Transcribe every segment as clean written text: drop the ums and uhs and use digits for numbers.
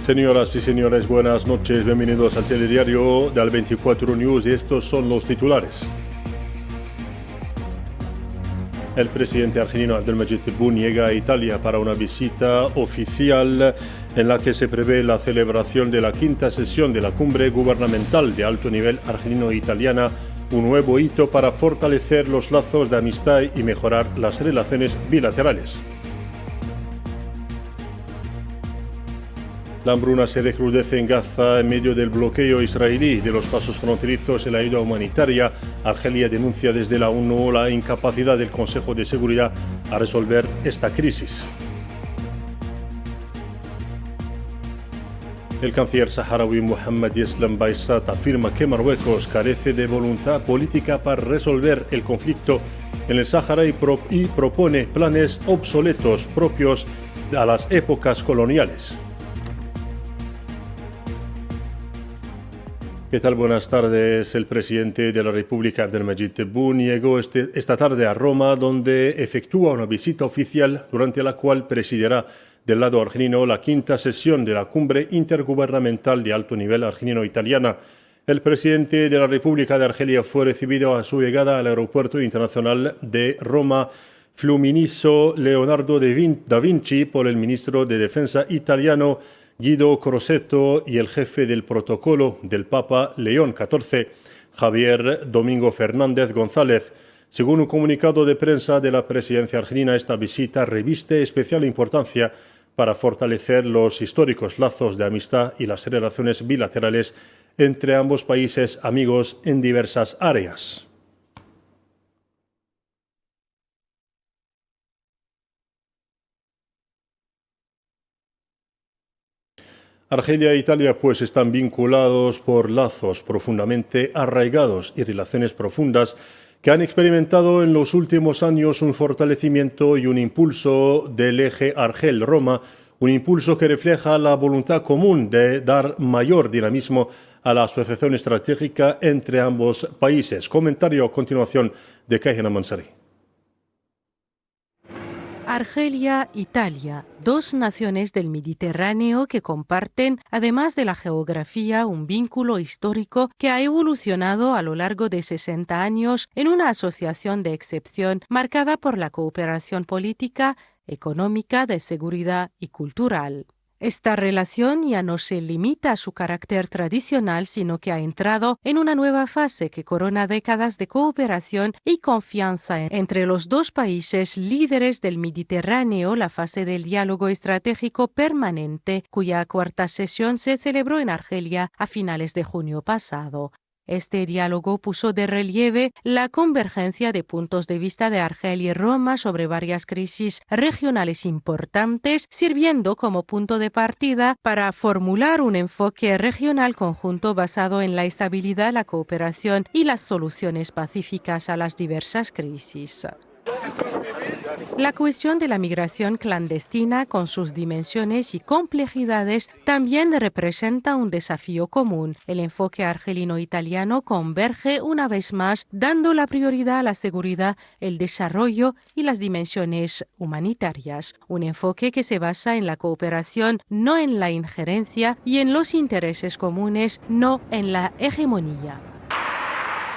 Señoras y señores, buenas noches. Bienvenidos al telediario de Al24 News y estos son los titulares. El presidente argelino Abdelmadjid Tebboune llega a Italia para una visita oficial en la que se prevé la celebración de la quinta sesión de la cumbre gubernamental de alto nivel argelino-italiana, un nuevo hito para fortalecer los lazos de amistad y mejorar las relaciones bilaterales. La hambruna se recrudece en Gaza en medio del bloqueo israelí de los pasos fronterizos y la ayuda humanitaria. Argelia denuncia desde la ONU la incapacidad del Consejo de Seguridad a resolver esta crisis. El canciller saharaui Mohamed Yeslam Baysat afirma que Marruecos carece de voluntad política para resolver el conflicto en el Sáhara y propone planes obsoletos propios a las épocas coloniales. ¿Qué tal? Buenas tardes. El presidente de la República, Abdelmadjid Tebboune, llegó esta tarde a Roma, donde efectúa una visita oficial durante la cual presidirá del lado argelino la quinta sesión de la cumbre intergubernamental de alto nivel argelino-italiana. El presidente de la República de Argelia fue recibido a su llegada al aeropuerto internacional de Roma Fiumicino Leonardo da Vinci por el ministro de Defensa italiano Guido Crosetto y el jefe del protocolo del Papa León XIV, Javier Domingo Fernández González. Según un comunicado de prensa de la presidencia argelina, esta visita reviste especial importancia para fortalecer los históricos lazos de amistad y las relaciones bilaterales entre ambos países amigos en diversas áreas. Argelia e Italia pues están vinculados por lazos profundamente arraigados y relaciones profundas que han experimentado en los últimos años un fortalecimiento y un impulso del eje Argel-Roma, un impulso que refleja la voluntad común de dar mayor dinamismo a la asociación estratégica entre ambos países. Comentario a continuación de Kayhan Mansari. Argelia, Italia, dos naciones del Mediterráneo que comparten, además de la geografía, un vínculo histórico que ha evolucionado a lo largo de 60 años en una asociación de excepción marcada por la cooperación política, económica, de seguridad y cultural. Esta relación ya no se limita a su carácter tradicional, sino que ha entrado en una nueva fase que corona décadas de cooperación y confianza entre los dos países líderes del Mediterráneo, la fase del diálogo estratégico permanente, cuya cuarta sesión se celebró en Argelia a finales de junio pasado. Este diálogo puso de relieve la convergencia de puntos de vista de Argelia y Roma sobre varias crisis regionales importantes, sirviendo como punto de partida para formular un enfoque regional conjunto basado en la estabilidad, la cooperación y las soluciones pacíficas a las diversas crisis. La cuestión de la migración clandestina, con sus dimensiones y complejidades, también representa un desafío común. El enfoque argelino-italiano converge una vez más, dando la prioridad a la seguridad, el desarrollo y las dimensiones humanitarias. Un enfoque que se basa en la cooperación, no en la injerencia, y en los intereses comunes, no en la hegemonía.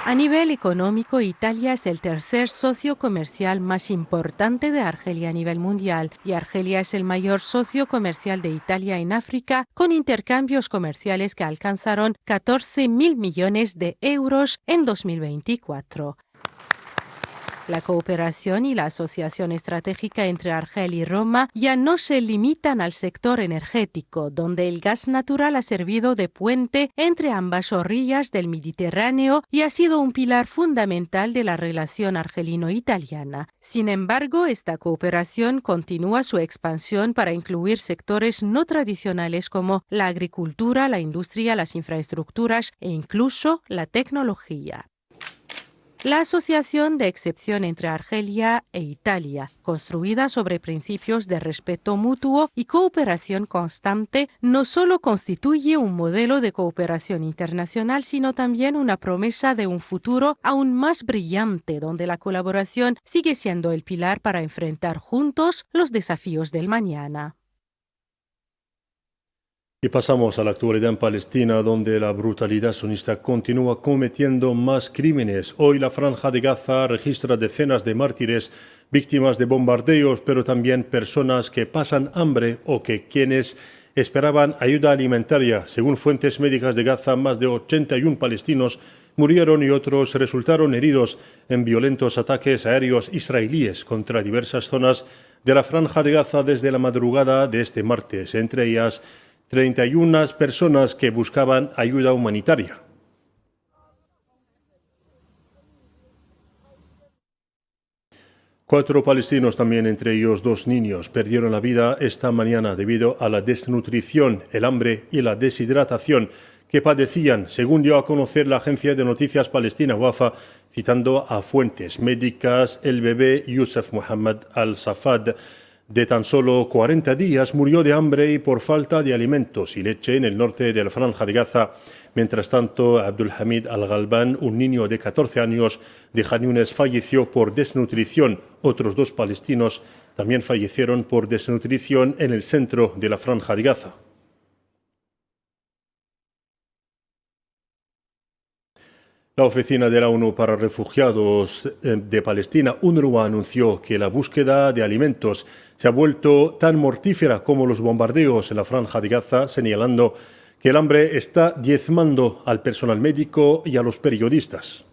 A nivel económico, Italia es el tercer socio comercial más importante de Argelia a nivel mundial y Argelia es el mayor socio comercial de Italia en África, con intercambios comerciales que alcanzaron 14.000 millones de euros en 2024. La cooperación y la asociación estratégica entre Argelia y Roma ya no se limitan al sector energético, donde el gas natural ha servido de puente entre ambas orillas del Mediterráneo y ha sido un pilar fundamental de la relación argelino-italiana. Sin embargo, esta cooperación continúa su expansión para incluir sectores no tradicionales como la agricultura, la industria, las infraestructuras e incluso la tecnología. La asociación de excepción entre Argelia e Italia, construida sobre principios de respeto mutuo y cooperación constante, no solo constituye un modelo de cooperación internacional, sino también una promesa de un futuro aún más brillante, donde la colaboración sigue siendo el pilar para enfrentar juntos los desafíos del mañana. Y pasamos a la actualidad en Palestina, donde la brutalidad sionista continúa cometiendo más crímenes. Hoy la Franja de Gaza registra decenas de mártires, víctimas de bombardeos, pero también personas que pasan hambre o que quienes esperaban ayuda alimentaria. Según fuentes médicas de Gaza, más de 81 palestinos murieron y otros resultaron heridos en violentos ataques aéreos israelíes contra diversas zonas de la Franja de Gaza desde la madrugada de este martes, entre ellas 31 personas que buscaban ayuda humanitaria. Cuatro palestinos, también entre ellos 2 niños, perdieron la vida esta mañana debido a la desnutrición, el hambre y la deshidratación que padecían, según dio a conocer la agencia de noticias palestina Wafa, citando a fuentes médicas. El bebé Youssef Mohammed al-Safad, de tan solo 40 días, murió de hambre y por falta de alimentos y leche en el norte de la Franja de Gaza. Mientras tanto, Abdul Hamid al-Galban, un niño de 14 años de Khan Yunis, falleció por desnutrición. Otros 2 palestinos también fallecieron por desnutrición en el centro de la Franja de Gaza. La Oficina de la ONU para Refugiados de Palestina, UNRWA, anunció que la búsqueda de alimentos se ha vuelto tan mortífera como los bombardeos en la Franja de Gaza, señalando que el hambre está diezmando al personal médico y a los periodistas.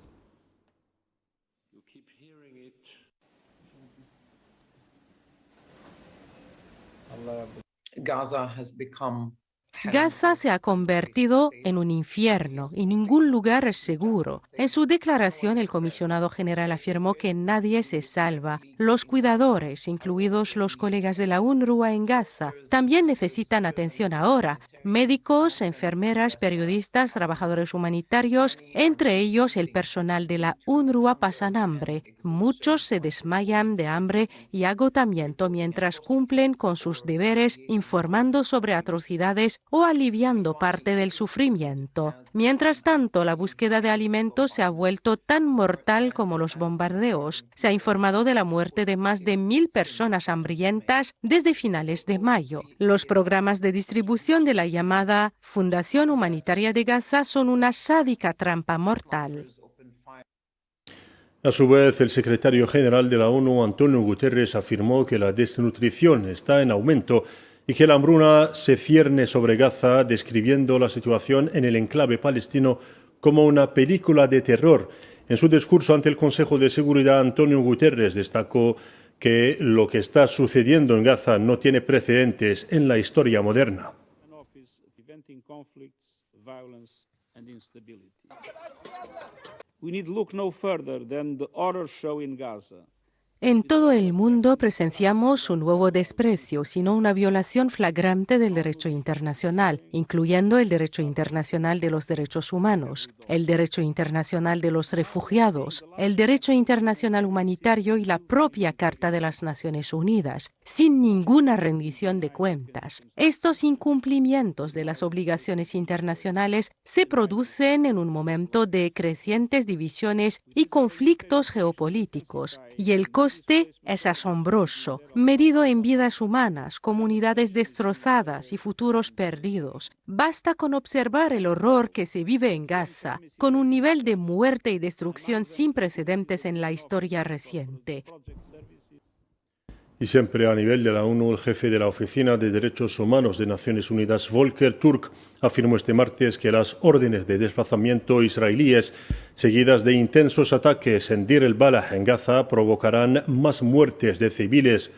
Gaza se ha convertido en un infierno y ningún lugar es seguro. En su declaración, el comisionado general afirmó que nadie se salva. Los cuidadores, incluidos los colegas de la UNRWA en Gaza, también necesitan atención ahora. Médicos, enfermeras, periodistas, trabajadores humanitarios, entre ellos el personal de la UNRWA, pasan hambre. Muchos se desmayan de hambre y agotamiento mientras cumplen con sus deberes informando sobre atrocidades o aliviando parte del sufrimiento. Mientras tanto, la búsqueda de alimentos se ha vuelto tan mortal como los bombardeos. Se ha informado de la muerte de más de 1.000 personas hambrientas desde finales de mayo. Los programas de distribución de la llamada Fundación Humanitaria de Gaza son una sádica trampa mortal. A su vez, el secretario general de la ONU, Antonio Guterres, afirmó que la desnutrición está en aumento y que la hambruna se cierne sobre Gaza, describiendo la situación en el enclave palestino como una película de terror. En su discurso ante el Consejo de Seguridad, Antonio Guterres destacó que lo que está sucediendo en Gaza no tiene precedentes en la historia moderna. En todo el mundo presenciamos un nuevo desprecio, sino una violación flagrante del derecho internacional, incluyendo el derecho internacional de los derechos humanos, el derecho internacional de los refugiados, el derecho internacional humanitario y la propia Carta de las Naciones Unidas, sin ninguna rendición de cuentas. Estos incumplimientos de las obligaciones internacionales se producen en un momento de crecientes divisiones y conflictos geopolíticos, y el coste es asombroso, medido en vidas humanas, comunidades destrozadas y futuros perdidos. Basta con observar el horror que se vive en Gaza, con un nivel de muerte y destrucción sin precedentes en la historia reciente. Y siempre a nivel de la ONU, el jefe de la Oficina de Derechos Humanos de Naciones Unidas, Volker Turk, afirmó este martes que las órdenes de desplazamiento israelíes, seguidas de intensos ataques en Deir el-Balah, en Gaza, provocarán más muertes de civiles.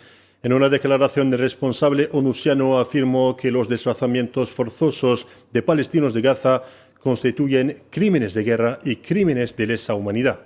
En una declaración, el responsable onusiano afirmó que los desplazamientos forzosos de palestinos de Gaza constituyen crímenes de guerra y crímenes de lesa humanidad.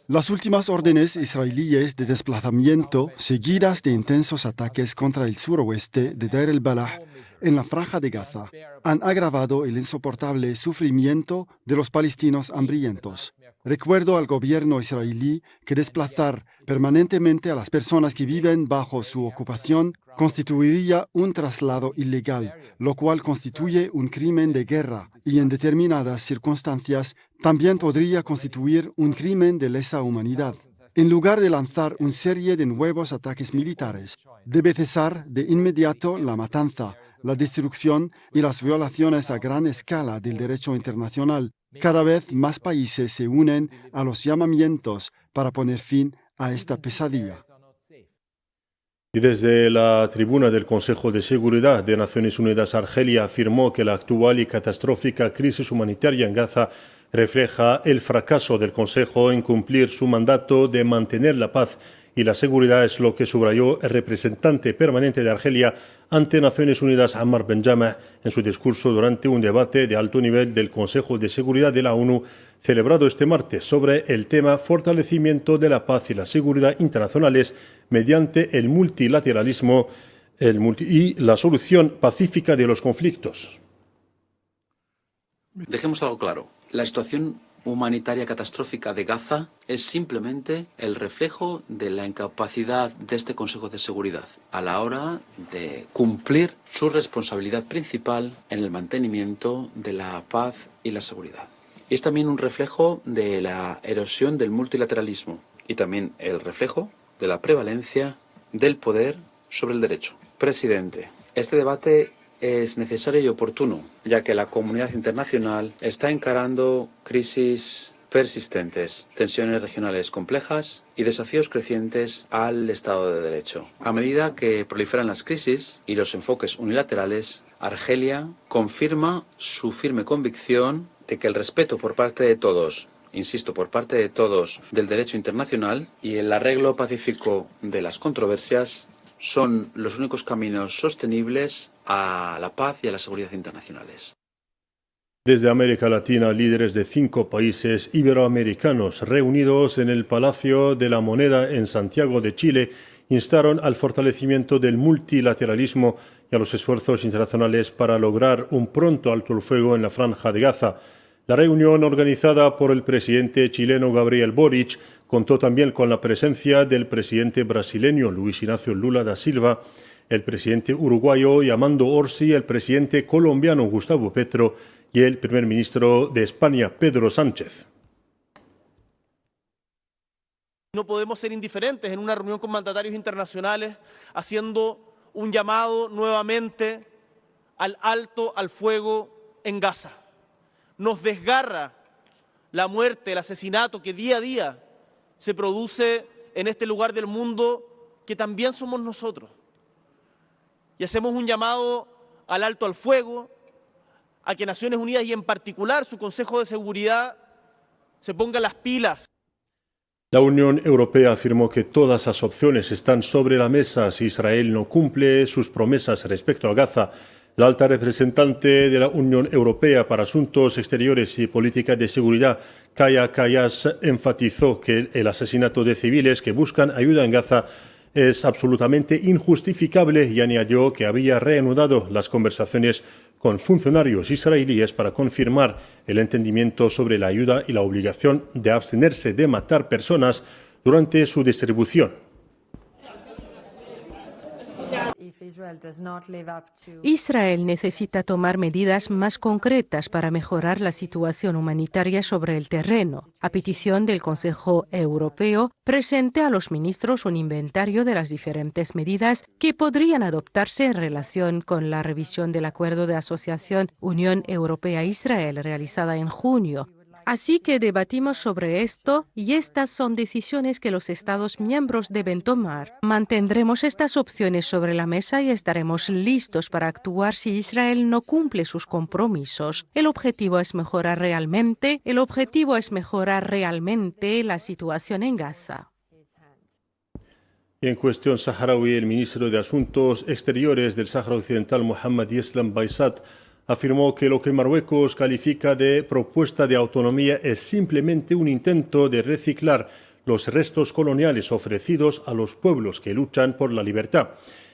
Las últimas órdenes israelíes de desplazamiento, seguidas de intensos ataques contra el suroeste de Deir el-Balah, en la Franja de Gaza, han agravado el insoportable sufrimiento de los palestinos hambrientos. Recuerdo al gobierno israelí que desplazar permanentemente a las personas que viven bajo su ocupación constituiría un traslado ilegal, lo cual constituye un crimen de guerra y en determinadas circunstancias también podría constituir un crimen de lesa humanidad. En lugar de lanzar una serie de nuevos ataques militares, debe cesar de inmediato la matanza, la destrucción y las violaciones a gran escala del derecho internacional. Cada vez más países se unen a los llamamientos para poner fin a esta pesadilla. Y desde la tribuna del Consejo de Seguridad de Naciones Unidas, Argelia afirmó que la actual y catastrófica crisis humanitaria en Gaza refleja el fracaso del Consejo en cumplir su mandato de mantener la paz y la seguridad, es lo que subrayó el representante permanente de Argelia ante Naciones Unidas, Ammar Benjameh, en su discurso durante un debate de alto nivel del Consejo de Seguridad de la ONU celebrado este martes sobre el tema fortalecimiento de la paz y la seguridad internacionales mediante el multilateralismo y la solución pacífica de los conflictos. Dejemos algo claro. La situación humanitaria catastrófica de Gaza es simplemente el reflejo de la incapacidad de este Consejo de Seguridad a la hora de cumplir su responsabilidad principal en el mantenimiento de la paz y la seguridad. Y es también un reflejo de la erosión del multilateralismo y también el reflejo de la prevalencia del poder sobre el derecho. Presidente, este debate es necesario y oportuno, ya que la comunidad internacional está encarando crisis persistentes, tensiones regionales complejas y desafíos crecientes al Estado de Derecho. A medida que proliferan las crisis y los enfoques unilaterales, Argelia confirma su firme convicción de que el respeto por parte de todos, insisto, por parte de todos, del derecho internacional y el arreglo pacífico de las controversias son los únicos caminos sostenibles a la paz y a la seguridad internacionales. Desde América Latina, líderes de 5 países iberoamericanos reunidos en el Palacio de la Moneda en Santiago de Chile instaron al fortalecimiento del multilateralismo y a los esfuerzos internacionales para lograr un pronto alto el fuego en la Franja de Gaza. La reunión, organizada por el presidente chileno Gabriel Boric, contó también con la presencia del presidente brasileño Luis Ignacio Lula da Silva, el presidente uruguayo Armando Orsi, el presidente colombiano Gustavo Petro y el primer ministro de España, Pedro Sánchez. No podemos ser indiferentes en una reunión con mandatarios internacionales haciendo un llamado nuevamente al alto al fuego en Gaza. Nos desgarra la muerte, el asesinato que día a día se produce en este lugar del mundo que también somos nosotros. Y hacemos un llamado al alto al fuego, a que Naciones Unidas y en particular su Consejo de Seguridad se ponga las pilas. La Unión Europea afirmó que todas las opciones están sobre la mesa si Israel no cumple sus promesas respecto a Gaza. La alta representante de la Unión Europea para Asuntos Exteriores y Política de Seguridad, Kaja Kallas, enfatizó que el asesinato de civiles que buscan ayuda en Gaza es absolutamente injustificable y añadió que había reanudado las conversaciones con funcionarios israelíes para confirmar el entendimiento sobre la ayuda y la obligación de abstenerse de matar personas durante su distribución. Israel necesita tomar medidas más concretas para mejorar la situación humanitaria sobre el terreno. A petición del Consejo Europeo, presente a los ministros un inventario de las diferentes medidas que podrían adoptarse en relación con la revisión del Acuerdo de Asociación Unión Europea-Israel realizada en junio. Así que debatimos sobre esto y estas son decisiones que los Estados miembros deben tomar. Mantendremos estas opciones sobre la mesa y estaremos listos para actuar si Israel no cumple sus compromisos. El objetivo es mejorar realmente la situación en Gaza. Y en cuestión saharaui, el ministro de Asuntos Exteriores del Sáhara Occidental, Mohamed Yeslam Baysat, afirmó que lo que Marruecos califica de propuesta de autonomía es simplemente un intento de reciclar los restos coloniales ofrecidos a los pueblos que luchan por la libertad.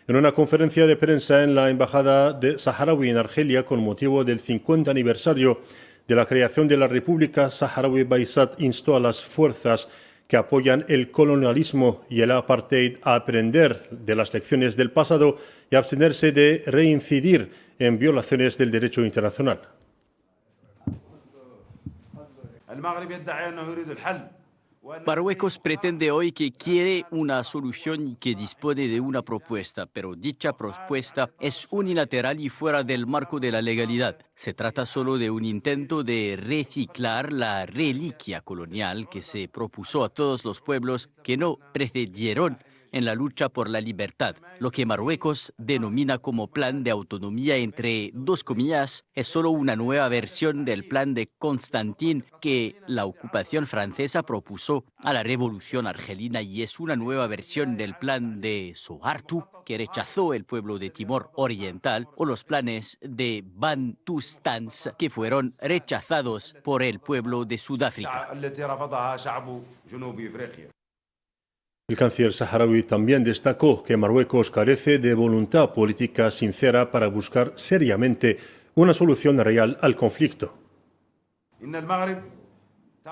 En una conferencia de prensa en la Embajada de Saharaui en Argelia con motivo del 50 aniversario de la creación de la República Saharaui, Baysat instó a las fuerzas que apoyan el colonialismo y el apartheid a aprender de las lecciones del pasado y abstenerse de reincidir en violaciones del derecho internacional. Marruecos pretende hoy que quiere una solución y que dispone de una propuesta, pero dicha propuesta es unilateral y fuera del marco de la legalidad. Se trata solo de un intento de reciclar la reliquia colonial que se propuso a todos los pueblos que no precedieron en la lucha por la libertad. Lo que Marruecos denomina como plan de autonomía entre dos comillas es solo una nueva versión del plan de Constantin que la ocupación francesa propuso a la revolución argelina y es una nueva versión del plan de Suharto que rechazó el pueblo de Timor Oriental o los planes de Bantustans que fueron rechazados por el pueblo de Sudáfrica. El canciller saharaui también destacó que Marruecos carece de voluntad política sincera para buscar seriamente una solución real al conflicto.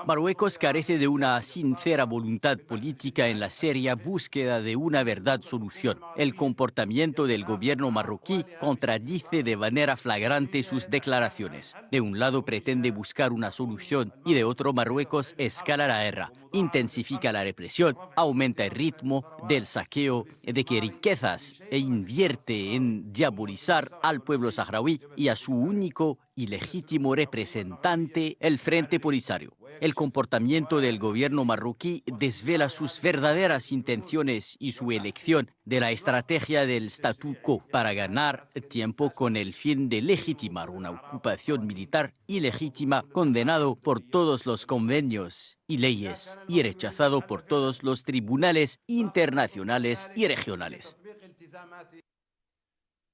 Marruecos carece de una sincera voluntad política en la seria búsqueda de una verdad solución. El comportamiento del gobierno marroquí contradice de manera flagrante sus declaraciones. De un lado pretende buscar una solución y de otro Marruecos escala la guerra, intensifica la represión, aumenta el ritmo del saqueo de riquezas e invierte en diabolizar al pueblo saharaui y a su único y legítimo representante, el Frente Polisario. El comportamiento del gobierno marroquí desvela sus verdaderas intenciones y su elección de la estrategia del statu quo para ganar tiempo con el fin de legitimar una ocupación militar ilegítima, condenado por todos los convenios y leyes y rechazado por todos los tribunales internacionales y regionales.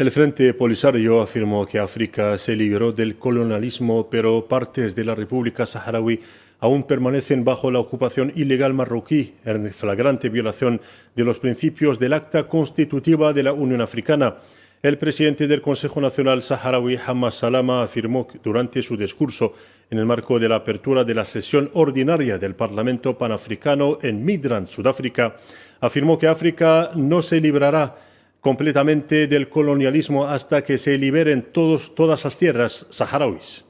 El Frente Polisario afirmó que África se liberó del colonialismo, pero partes de la República Saharaui aún permanecen bajo la ocupación ilegal marroquí, en flagrante violación de los principios del Acta Constitutiva de la Unión Africana. El presidente del Consejo Nacional Saharaui, Hamad Salama, afirmó durante su discurso en el marco de la apertura de la sesión ordinaria del Parlamento Panafricano en Midrand, Sudáfrica, afirmó que África no se librará completamente del colonialismo hasta que se liberen todas las tierras saharauis.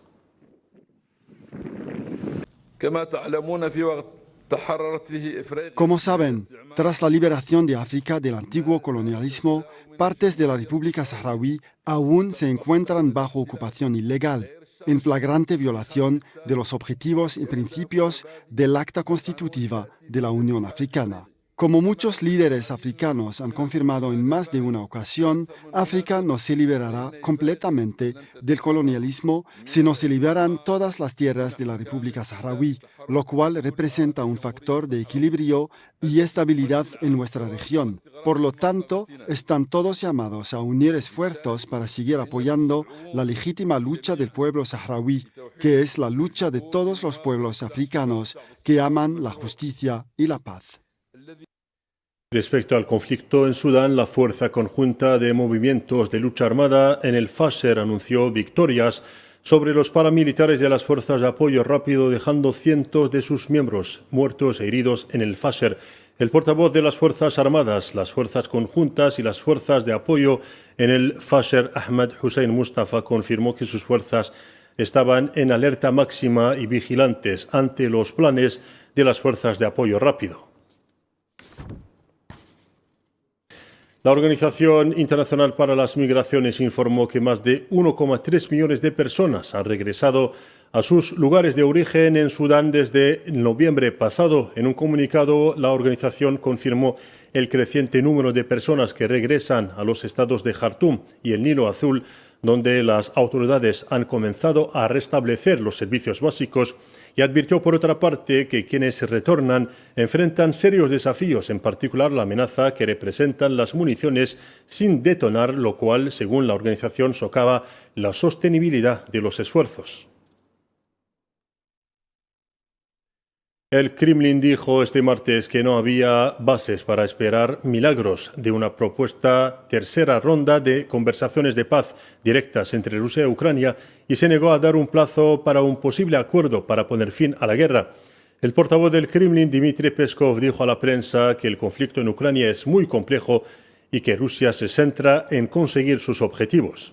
Como saben, tras la liberación de África del antiguo colonialismo, partes de la República Saharaui aún se encuentran bajo ocupación ilegal, en flagrante violación de los objetivos y principios del Acta Constitutiva de la Unión Africana. Como muchos líderes africanos han confirmado en más de una ocasión, África no se liberará completamente del colonialismo si no se liberan todas las tierras de la República Saharaui, lo cual representa un factor de equilibrio y estabilidad en nuestra región. Por lo tanto, están todos llamados a unir esfuerzos para seguir apoyando la legítima lucha del pueblo saharaui, que es la lucha de todos los pueblos africanos que aman la justicia y la paz. Respecto al conflicto en Sudán, la Fuerza Conjunta de Movimientos de Lucha Armada en el Fasher anunció victorias sobre los paramilitares de las Fuerzas de Apoyo Rápido, dejando cientos de sus miembros muertos e heridos en el Fasher. El portavoz de las Fuerzas Armadas, las Fuerzas Conjuntas y las Fuerzas de Apoyo en el Fasher, Ahmed Hussein Mustafa, confirmó que sus fuerzas estaban en alerta máxima y vigilantes ante los planes de las Fuerzas de Apoyo Rápido. La Organización Internacional para las Migraciones informó que más de 1,3 millones de personas han regresado a sus lugares de origen en Sudán desde noviembre pasado. En un comunicado, la organización confirmó el creciente número de personas que regresan a los estados de Jartum y el Nilo Azul, donde las autoridades han comenzado a restablecer los servicios básicos, y advirtió por otra parte que quienes retornan enfrentan serios desafíos, en particular la amenaza que representan las municiones sin detonar, lo cual, según la organización, socava la sostenibilidad de los esfuerzos. El Kremlin dijo este martes que no había bases para esperar milagros de una propuesta tercera ronda de conversaciones de paz directas entre Rusia y Ucrania y se negó a dar un plazo para un posible acuerdo para poner fin a la guerra. El portavoz del Kremlin, Dmitry Peskov, dijo a la prensa que el conflicto en Ucrania es muy complejo y que Rusia se centra en conseguir sus objetivos.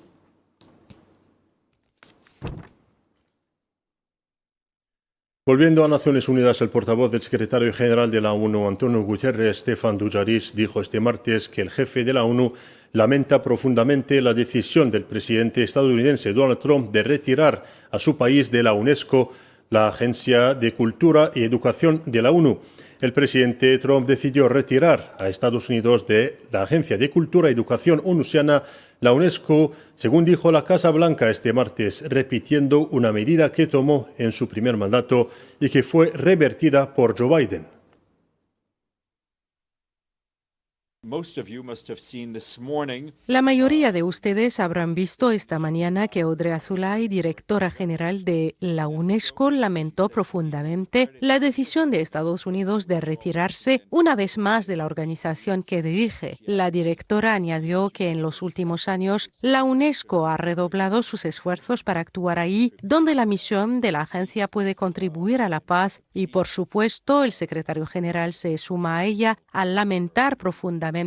Volviendo a Naciones Unidas, el portavoz del secretario general de la ONU, Antonio Guterres, Stefan Dujarric, dijo este martes que el jefe de la ONU lamenta profundamente la decisión del presidente estadounidense Donald Trump de retirar a su país de la UNESCO, la Agencia de Cultura y Educación de la ONU. El presidente Trump decidió retirar a Estados Unidos de la Agencia de Cultura y Educación onusiana, la UNESCO, según dijo la Casa Blanca este martes, repitiendo una medida que tomó en su primer mandato y que fue revertida por Joe Biden. La mayoría de ustedes habrán visto esta mañana que Audrey Azoulay, directora general de la UNESCO, lamentó profundamente la decisión de Estados Unidos de retirarse una vez más de la organización que dirige. La directora añadió que en los últimos años la UNESCO ha redoblado sus esfuerzos para actuar ahí donde la misión de la agencia puede contribuir a la paz y, por supuesto, el secretario general se suma a ella al lamentar profundamente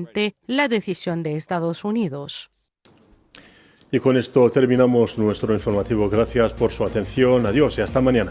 la decisión de Estados Unidos. Y con esto terminamos nuestro informativo. Gracias por su atención. Adiós y hasta mañana.